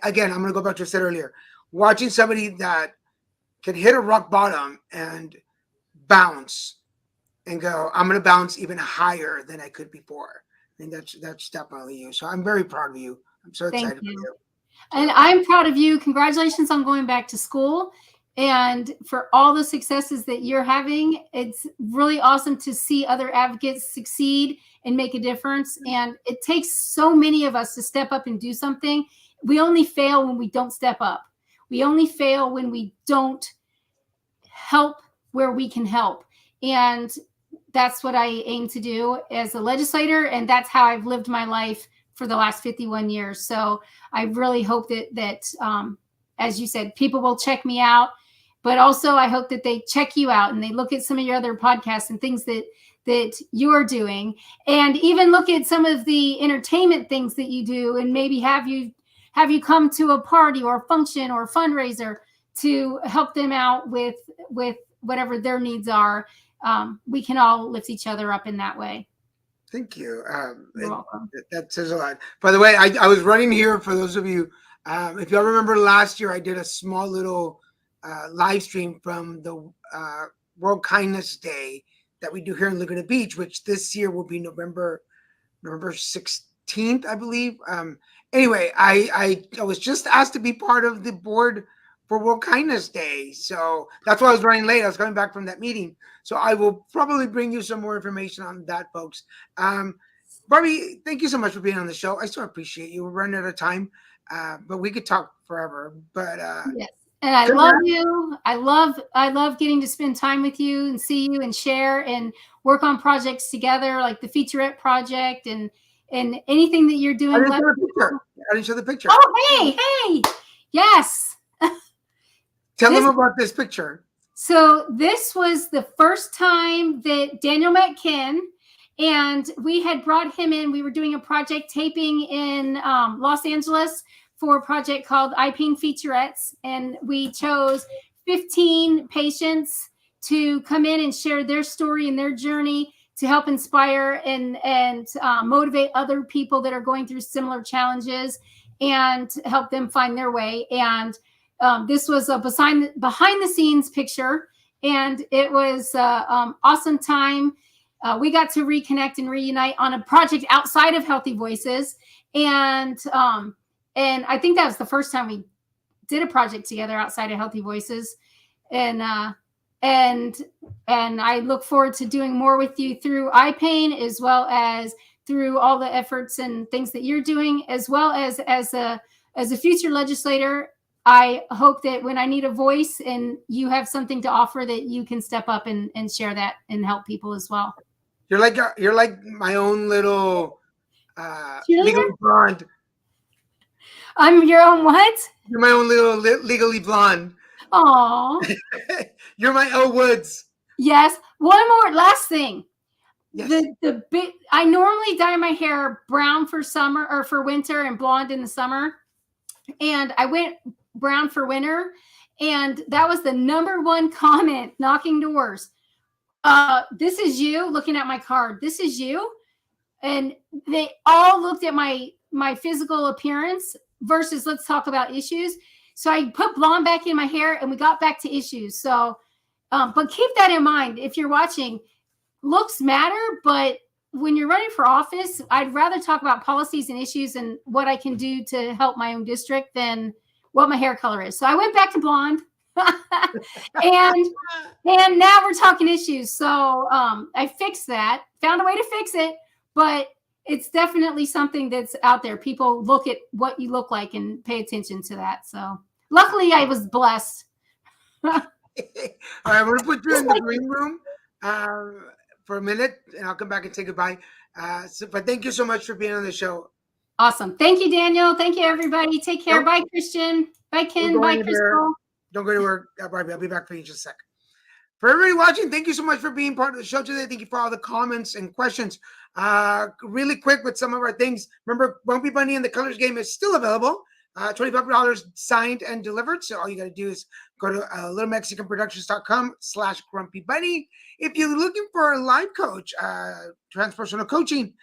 again, I'm going to go back to what I said earlier. Watching somebody that can hit a rock bottom and bounce and go, I'm going to bounce even higher than I could before. I think that's definitely you. So I'm very proud of you. I'm so Thank excited for you. you. And I'm proud of you. Congratulations on going back to school and for all the successes that you're having. It's really awesome to see other advocates succeed and make a difference. And it takes so many of us to step up and do something. We only fail when we don't step up. We only fail when we don't help where we can help. And that's what I aim to do as a legislator. And that's how I've lived my life for the last 51 years. So I really hope that as you said, people will check me out, but also I hope that they check you out and they look at some of your other podcasts and things that you're doing, and even look at some of the entertainment things that you do, and maybe have you come to a party or a function or a fundraiser to help them out with whatever their needs are. We can all lift each other up in that way. Thank you. You're welcome. That says a lot. By the way, I was running here for those of you. If y'all remember last year, I did a small little live stream from the World Kindness Day that we do here in Laguna Beach, which this year will be November 16th, I believe. Anyway, I was just asked to be part of the board for World Kindness Day. So that's why I was running late. I was coming back from that meeting. So I will probably bring you some more information on that, folks. Barbie, thank you so much for being on the show. I so appreciate you. We're running out of time, but we could talk forever. But yes. And I love you. I love getting to spend time with you and see you and share and work on projects together, like the featurette project and anything that you're doing. I didn't show the picture. Oh, hey, yes. Tell them about this picture. So this was the first time that Daniel met Ken, and we had brought him in. We were doing a project taping in Los Angeles for a project called iPain Featurettes, and we chose 15 patients to come in and share their story and their journey to help inspire and motivate other people that are going through similar challenges and help them find their way. And this was a behind the scenes picture, and it was awesome time. We got to reconnect and reunite on a project outside of Healthy Voices, and I think that was the first time we did a project together outside of Healthy Voices, and I look forward to doing more with you through iPain, as well as through all the efforts and things that you're doing, as well as a future legislator. I hope that when I need a voice and you have something to offer, that you can step up and share that and help people as well. You're like my own little legally blonde. I'm your own what? You're my own little legally blonde. Aw. You're my O Woods. Yes. One more last thing. Yes. I normally dye my hair brown for summer or for winter and blonde in the summer. And I went brown for winter, and that was the #1 comment knocking doors. This is you. Looking at my card, this is you. And they all looked at my physical appearance versus let's talk about issues. So I put blonde back in my hair, and we got back to issues. So but keep that in mind if you're watching. Looks matter, but when you're running for office, I'd rather talk about policies and issues and what I can do to help my own district than what my hair color is. So I went back to blonde, and now we're talking issues. So I fixed that, found a way to fix it, but it's definitely something that's out there. People look at what you look like and pay attention to that. So luckily I was blessed. All right, I'm going to put you in the green room for a minute, and I'll come back and say goodbye. But thank you so much for being on the show. Awesome. Thank you, Daniel. Thank you, everybody. Take care. Nope. Bye, Christian. Bye, Ken. Don't go Bye, anywhere. Crystal. Don't go anywhere, Barbie. I'll be back for you in just a sec. For everybody watching, thank you so much for being part of the show today. Thank you for all the comments and questions. Really quick with some of our things. Remember, Grumpy Bunny and the Colors game is still available. $25 signed and delivered. So all you got to do is go to littlemexicanproductions.com/Grumpy Bunny. If you're looking for a life coach, transpersonal coaching,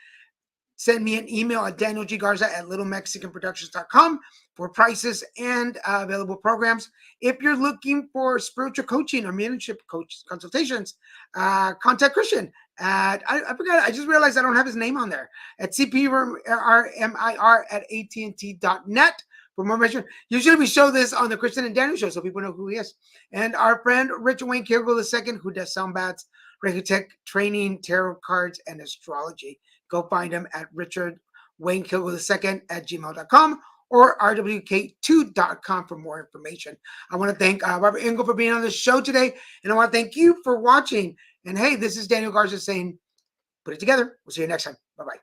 send me an email at danielggarza@littlemexicanproductions.com for prices and available programs. If you're looking for spiritual coaching or mentorship coach consultations, contact Christian at, I forgot, I just realized I don't have his name on there, at cprmir@att.net for more information. Usually we show this on the Christian and Daniel show so people know who he is. And our friend Richard Wayne Kilgore II, who does sound baths, Regutech training, tarot cards, and astrology. Go find him at Richard Wayne Kilgore II at gmail.com or rwk2.com for more information. I want to thank Barby Ingle for being on the show today, and I want to thank you for watching. And hey, this is Daniel Garza saying, put it together. We'll see you next time. Bye-bye.